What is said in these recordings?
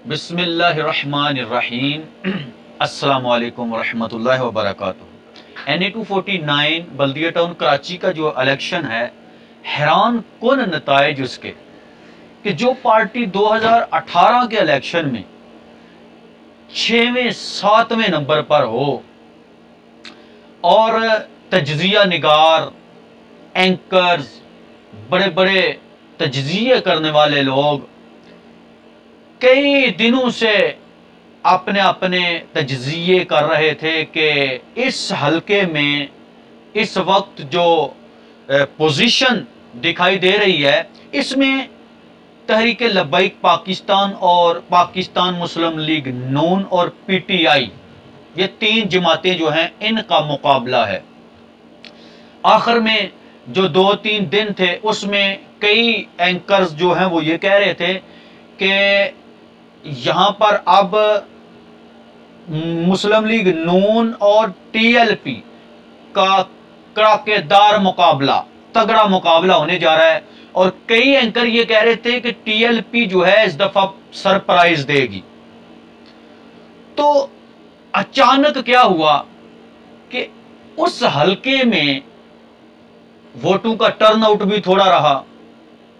बिस्मिल्लाहिर्रहमानिर्रहीम। अस्सलाम वालेकुम वरहमतुल्लाहि वबरकातुहू। NA-249 बल्दिया टाउन कराची का जो इलेक्शन है, हैरान कुन नताइज उसके कि जो पार्टी 2018 के इलेक्शन में 6वें-7वें नंबर पर हो और तज्जिया निगार, एंकर्स, बड़े बड़े तज्जिए करने वाले लोग कई दिनों से अपने अपने तज्जिए कर रहे थे कि इस हलके में इस वक्त जो पोजीशन दिखाई दे रही है, इसमें तहरीक लब्बैक पाकिस्तान और पाकिस्तान मुस्लिम लीग नून और PTI, ये तीन जमातें जो हैं, इनका मुकाबला है। आखिर में जो 2-3 दिन थे, उसमें कई एंकर्स जो हैं वो ये कह रहे थे कि यहाँ पर अब मुस्लिम लीग नून और TLP का कड़ाकेदार मुकाबला, तगड़ा मुकाबला होने जा रहा है। और कई एंकर ये कह रहे थे कि TLP जो है इस दफा सरप्राइज देगी। तो अचानक क्या हुआ कि उस हलके में वोटों का टर्नआउट भी थोड़ा रहा,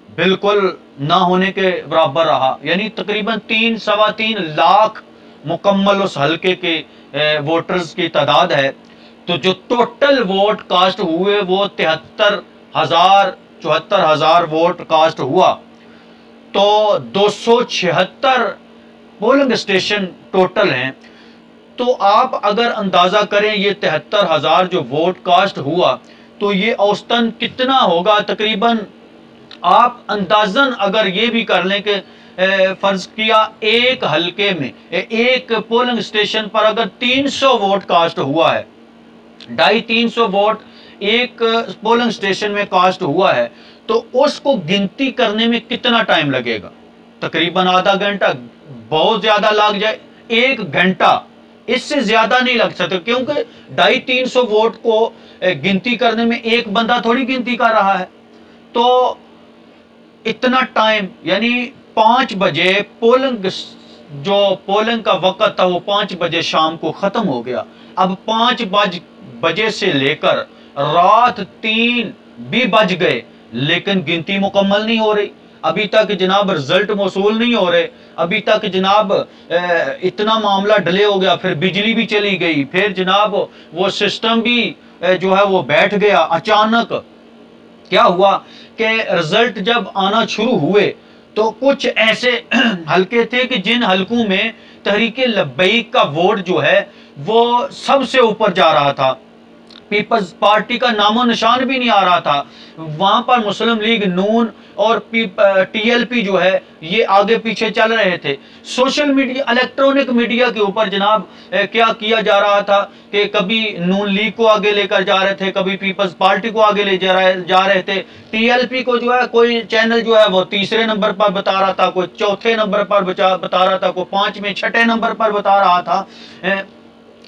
बिल्कुल ना होने के बराबर रहा। यानी तकरीबन 3-3.25 लाख मुकम्मल उस हलके के वोटर्स की तादाद है। तो जो टोटल वोट कास्ट हुए वो 74,000 वोट कास्ट हुआ। तो 276 पोलिंग स्टेशन टोटल हैं। तो आप अगर अंदाजा करें ये 73,000 जो वोट कास्ट हुआ, तो ये औसतन कितना होगा? तकरीबन आप अंदाजन अगर ये भी कर लें कि फर्ज किया एक हलके में, एक पोलिंग स्टेशन पर अगर 300 वोट कास्ट हुआ है, 250-300 वोट एक पोलिंग स्टेशन में कास्ट हुआ है, तो उसको गिनती करने में कितना टाइम लगेगा? तकरीबन आधा घंटा, बहुत ज्यादा लग जाए 1 घंटा, इससे ज्यादा नहीं लग सकता, क्योंकि 250-300 वोट को गिनती करने में एक बंदा थोड़ी गिनती कर रहा है। तो इतना टाइम, यानी 5 बजे पोलिंग का वक्त था, वो 5 बजे शाम को खत्म हो गया। अब 5 बजे से लेकर रात 3 भी बज गए, लेकिन गिनती मुकम्मल नहीं हो रही। अभी तक जनाब रिजल्ट मौसूल नहीं हो रहे। अभी तक जनाब इतना मामला डिले हो गया, फिर बिजली भी चली गई, फिर जनाब वो सिस्टम भी जो है वो बैठ गया। अचानक क्या हुआ कि रिजल्ट जब आना शुरू हुए तो कुछ ऐसे हलके थे कि जिन हलकों में तहरीक लब्बैक का वोट जो है वो सबसे ऊपर जा रहा था, पीपल्स पार्टी का नामो निशान भी नहीं आ रहा था। वहां पर मुस्लिम लीग नून और TLP जो है ये आगे पीछे चल रहे थे। सोशल मीडिया, इलेक्ट्रॉनिक मीडिया के ऊपर जनाब क्या किया जा रहा था कि कभी नून लीग को आगे लेकर जा रहे थे, कभी पीपल्स पार्टी को आगे ले जा रहे थे। TLP को जो है कोई चैनल जो है वो 3रे नंबर पर बता रहा था, कोई 4थे नंबर पर बता रहा था, कोई 5वें 6ठे नंबर पर बता रहा था।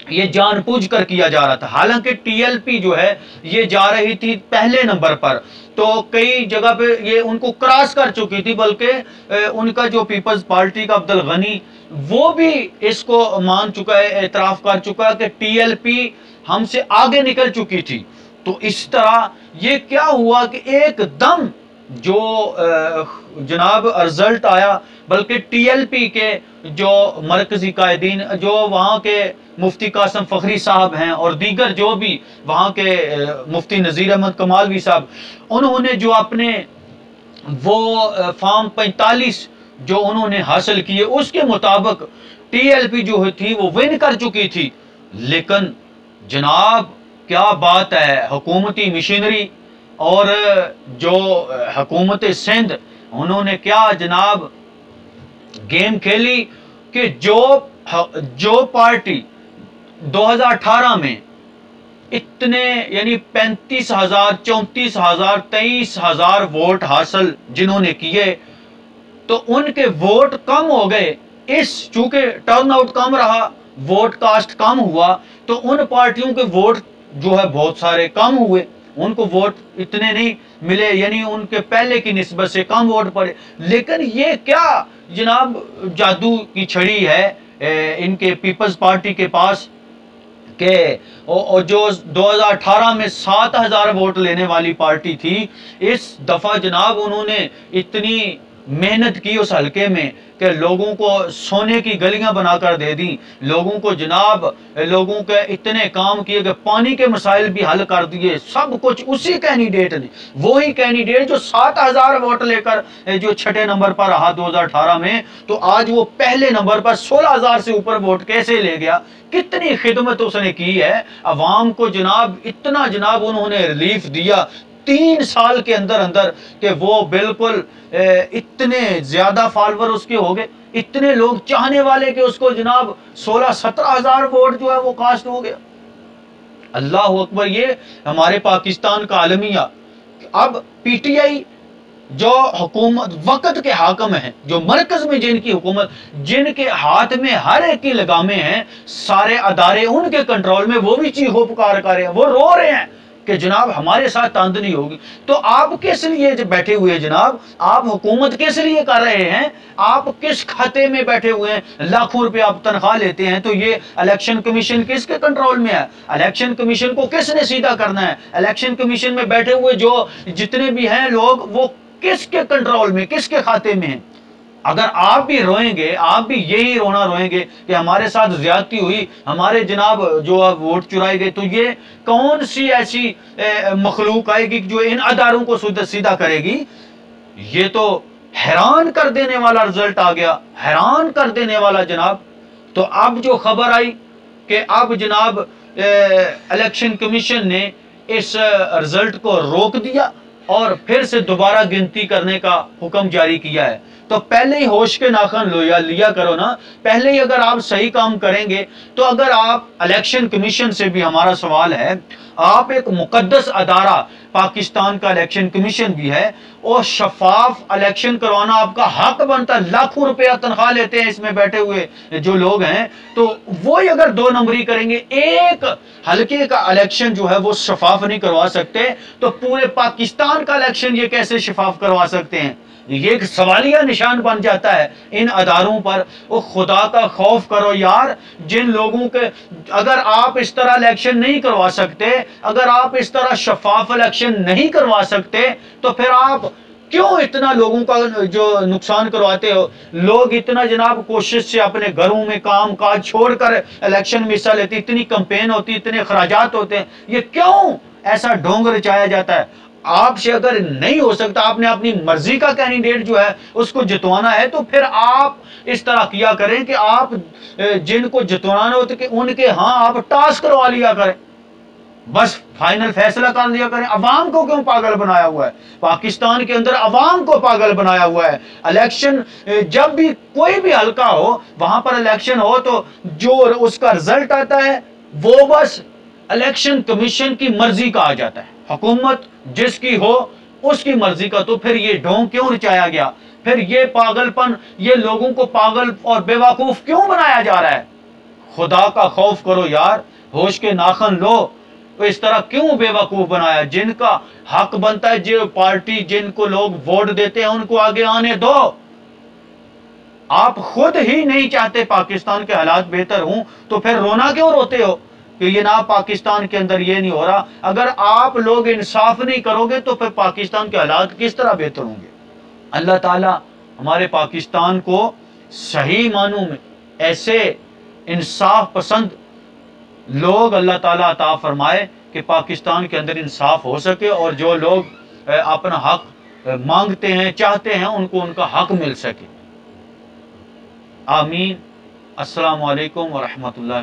ये जानबूझ कर किया जा रहा था। हालांकि TLP जो है ये जा रही थी पहले नंबर पर, तो कई जगह पे ये उनको क्रॉस कर चुकी थी, बल्कि उनका जो पीपल्स पार्टी का अब्दुल गनी वो भी इसको मान चुका है, एतराफ कर चुका है कि TLP हमसे आगे निकल चुकी थी। तो इस तरह ये क्या हुआ कि एकदम जो जनाब रिजल्ट आया, बल्कि TLP के जो मरकजी कायदीन, जो वहाँ के मुफ्ती कासिम फखरी साहब हैं और दीगर जो भी वहाँ के मुफ्ती नज़ीर अहमद कमालवी साहब, उन्होंने जो अपने वो फॉर्म 45 जो उन्होंने हासिल किए, उसके मुताबिक TLP जो थी वो विन कर चुकी थी। लेकिन जनाब क्या बात है, हुकूमती मशीनरी और जो हुकूमत सिंध, उन्होंने क्या जनाब गेम खेली कि जो पार्टी 2018 में इतने यानी 35,000, 34,000, 23,000 वोट हासिल जिन्होंने किए, तो उनके वोट कम हो गए। चूंकि टर्नआउट कम रहा, वोट कास्ट कम हुआ, तो उन पार्टियों के वोट जो है बहुत सारे कम हुए, उनको वोट इतने नहीं मिले, यानी उनके पहले की निस्बत से कम वोट पड़े। लेकिन ये क्या जनाब जादू की छड़ी है इनके पीपल्स पार्टी के पास कि और जो 2018 में 7,000 वोट लेने वाली पार्टी थी, इस दफा जनाब उन्होंने इतनी मेहनत की उस हलके में कि लोगों को सोने की गलियां बनाकर दे दी, लोगों को जनाब लोगों के इतने काम किए कि पानी के मसाइल भी हल कर दिए, सब कुछ उसी कैंडिडेट ने, वही कैंडिडेट जो 7,000 वोट लेकर जो छठे नंबर पर रहा 2018 में, तो आज वो पहले नंबर पर 16,000 से ऊपर वोट कैसे ले गया। कितनी खिदमत उसने की है अवाम को जनाब, इतना जनाब उन्होंने रिलीफ दिया 3 साल के अंदर अंदर कि वो बिल्कुल इतने ज्यादा फॉलोवर उसके हो गए, इतने लोग चाहने वाले कि उसको जनाब 16-17 हजार वोट जो है वो कास्ट हो गया। अल्लाह अकबर, ये हमारे पाकिस्तान का आलमिया। अब पीटीआई जो हुकूमत वक्त के हाकम हैं, जो मरकज में जिनकी हुकूमत, जिनके हाथ में हर एक की लगामें हैं, सारे अदारे उनके कंट्रोल में, वो भी चीखो पुकार कर रहे हैं, वो रो रहे हैं कि जनाब हमारे साथ तांदनी होगी। तो आप किस लिए बैठे हुए जनाब, आप हुकूमत किस लिए कर रहे हैं, आप किस खाते में बैठे हुए हैं, लाखों रुपए आप तनख्वाह लेते हैं, तो ये इलेक्शन कमीशन किसके कंट्रोल में है, इलेक्शन कमीशन को किसने सीधा करना है, इलेक्शन कमीशन में बैठे हुए जो जितने भी हैं लोग, वो किसके कंट्रोल में, किसके खाते में है। अगर आप भी रोएंगे, आप भी यही रोना रोएंगे कि हमारे साथ ज्यादती हुई, हमारे जनाब जो वोट चुराए गए, तो ये कौन सी ऐसी मखलूक आएगी जो इन अदारों को सीधा करेगी। ये तो हैरान कर देने वाला रिजल्ट आ गया, हैरान कर देने वाला जनाब। तो अब जो खबर आई कि अब जनाब इलेक्शन कमीशन ने इस रिजल्ट को रोक दिया और फिर से दोबारा गिनती करने का हुक्म जारी किया है। तो पहले ही होश के नाखन लिया करो ना, पहले ही अगर आप सही काम करेंगे तो अगर आप इलेक्शन कमीशन से भी हमारा सवाल है, आप एक मुकद्दस अदारा पाकिस्तान का इलेक्शन कमीशन भी है और शफाफ इलेक्शन करवाना आपका हक बनता है। लाखों रुपया तनख्वाह लेते हैं इसमें बैठे हुए जो लोग हैं, तो वो ही अगर 2 नंबरी करेंगे, एक हल्के का इलेक्शन जो है वो शफाफ नहीं करवा सकते, तो पूरे पाकिस्तान का इलेक्शन ये कैसे शफाफ करवा सकते हैं। ये एक सवालिया निशान बन जाता है इन अदारों पर। वो खुदा का खौफ करो यार, जिन लोगों के, अगर आप इस तरह इलेक्शन नहीं करवा सकते, अगर आप इस तरह शफाफ इलेक्शन नहीं करवा सकते, तो फिर आप क्यों इतना लोगों का जो नुकसान करवाते हो। लोग इतना जनाब कोशिश से अपने घरों में काम काज छोड़कर इलेक्शन में हिस्सा लेते, इतनी कैंपेन होती, इतने अखराजात होते हैं, ये क्यों ऐसा ढोंग रचाया जाता है। आपसे अगर नहीं हो सकता, आपने अपनी मर्जी का कैंडिडेट जो है उसको जितवाना है, तो फिर आप इस तरह किया करें कि आप जिनको जितवाना होते कि उनके हाँ आप टास्क करवा लिया करें, बस फाइनल फैसला कर लिया करें। अवाम को क्यों पागल बनाया हुआ है, पाकिस्तान के अंदर अवाम को पागल बनाया हुआ है। इलेक्शन जब भी कोई भी हल्का हो, वहां पर इलेक्शन हो, तो जो उसका रिजल्ट आता है वो बस इलेक्शन कमीशन की मर्जी का आ जाता है, हुकूमत जिसकी हो उसकी मर्जी का। तो फिर ये ढोंग क्यों रचाया गया, फिर ये पागलपन, ये लोगों को पागल और बेवकूफ क्यों बनाया जा रहा है। खुदा का खौफ करो यार, होश के नाखन लो। तो इस तरह क्यों बेवकूफ बनाया, जिनका हक बनता है, जो पार्टी जिनको लोग वोट देते हैं उनको आगे आने दो। आप खुद ही नहीं चाहते पाकिस्तान के हालात बेहतर हों, तो फिर रोना क्यों रोते हो कि ये ना पाकिस्तान के अंदर ये नहीं हो रहा। अगर आप लोग इंसाफ नहीं करोगे तो फिर पाकिस्तान के हालात किस तरह बेहतर होंगे। अल्लाह ताला हमारे पाकिस्तान को सही मानों में ऐसे इंसाफ पसंद लोग अल्लाह ताला अता फरमाए कि पाकिस्तान के अंदर इंसाफ हो सके और जो लोग अपना हक मांगते हैं, चाहते हैं, उनको उनका हक मिल सके। आमीन। अस्सलामु अलैकुम व रहमतुल्लाहि।